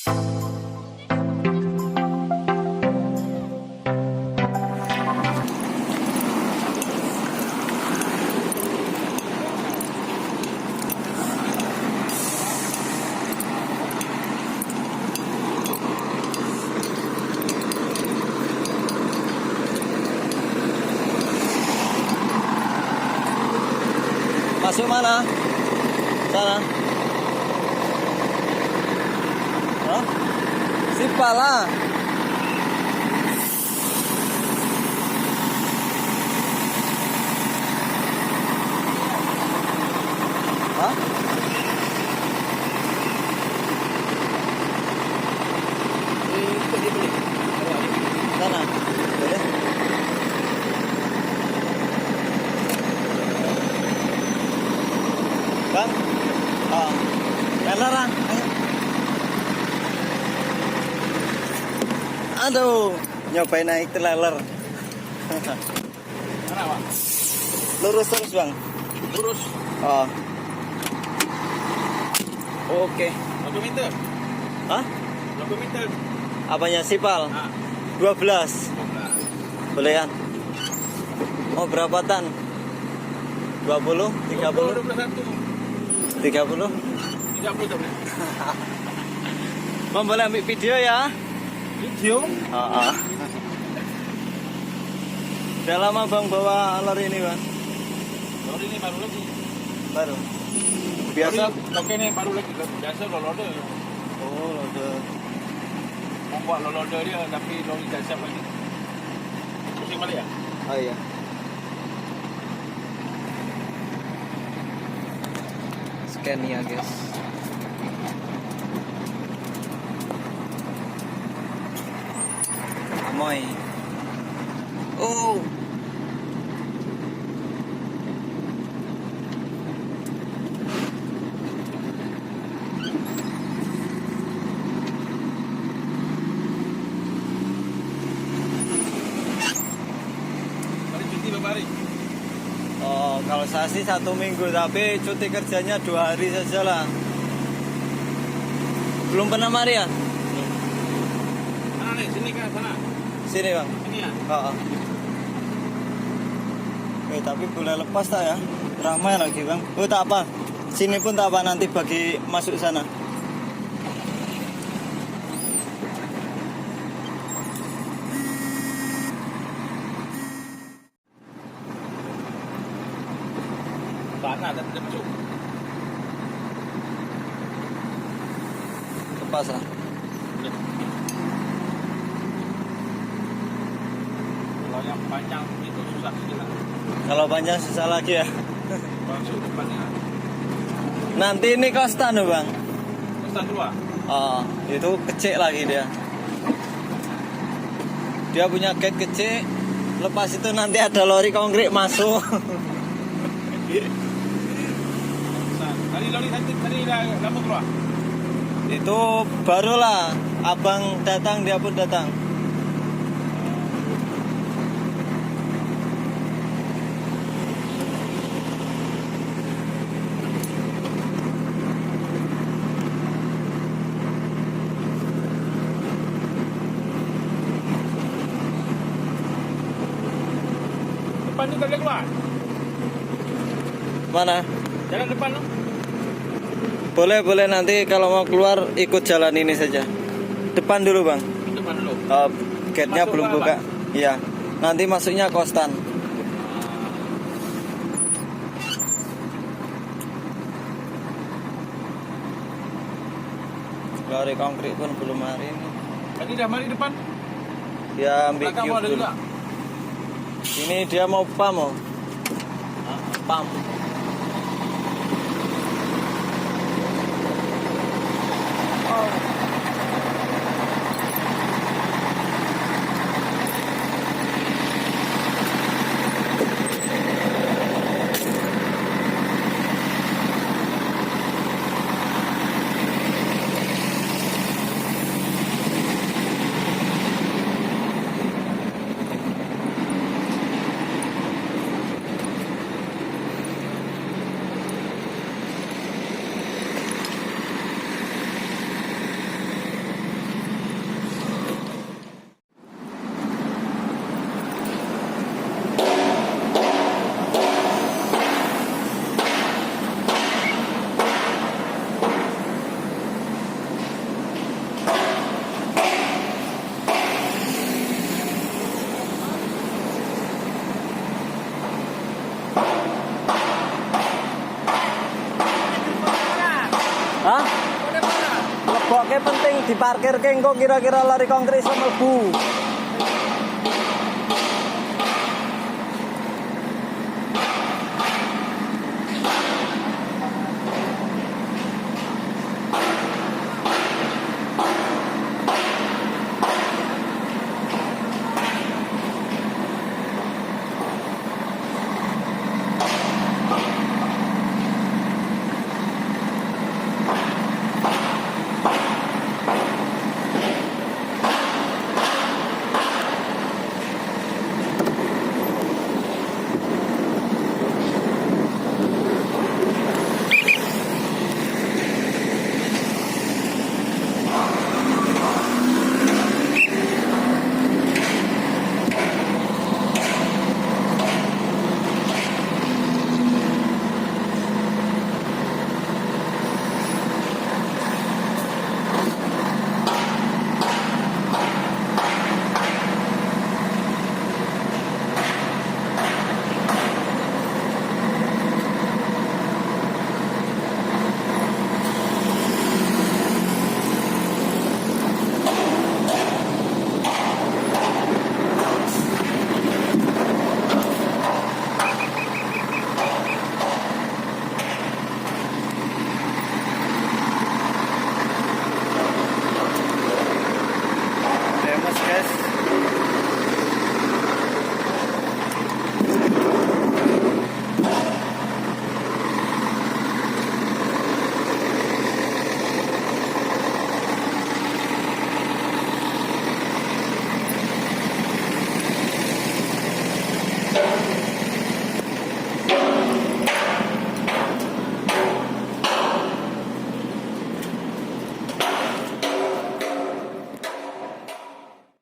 Masuk mana? Sana. Hah? Sipala. Hah? Sana. Boleh? Bang, teler. Aduh, nyobain naik trailer. Mana Pak? Lurus terus bang. Lurus. Oh. Oke. Berapa meter? Hah? Berapa meter? Apanya sipal? Nah, 12. Boleh kan? Oh berapa tan? 20, 30, 21. 30. 30 tak boleh. Bang boleh ambil video ya? Video? Udah lama bang bawa lor ini bang? Lor ini baru lagi. Baru. Biasa? Oke nih baru lagi. Biasa lolode. Oh lor. Membuat lolode dia tapi lori tak siap lagi. Pusing balik ya? Oh iya. Scan ya guys. Amoy. Oh. Hari cuti berapa hari? Oh, kalau saya sih 1 minggu, tapi cuti kerjanya 2 hari saja lah. Belum pernah mari ya? Mana nih? Sini kan sana? Sini bang. Sini ya? Oh. Tapi boleh lepas tak ya? Ramai lagi bang. Oh tak apa. Sini pun tak apa, nanti bagi masuk sana. Panas dan kecuk. Lepas lah. Kalau yang panjang itu susah sikit lah. Kalau panjang susah lagi ya. Masuk depannya. Nanti ini kostan loh bang. Pesan 2. Oh, itu kecil lagi dia. Dia punya gate kecil. Lepas itu nanti ada lori konkret masuk. Tadi lori tadi dah lama keluar. Itu barulah abang datang, dia pun datang. Depan tu tak boleh keluar. Mana? Jalan depan tu. Boleh nanti kalau mau keluar ikut jalan ini saja. Depan dulu bang. Depan dulu. Gate-nya Masuk belum mana, buka. Iya. Nanti masuknya kostan. Lori konkret pun belum hari ini. Tadi dah mari depan. Dia ambil Belakang cube ada dulu. juga. Ini dia mau pam oh. Pam. Kok penting diparkir ke engko kira-kira lari konkret sama mlebu.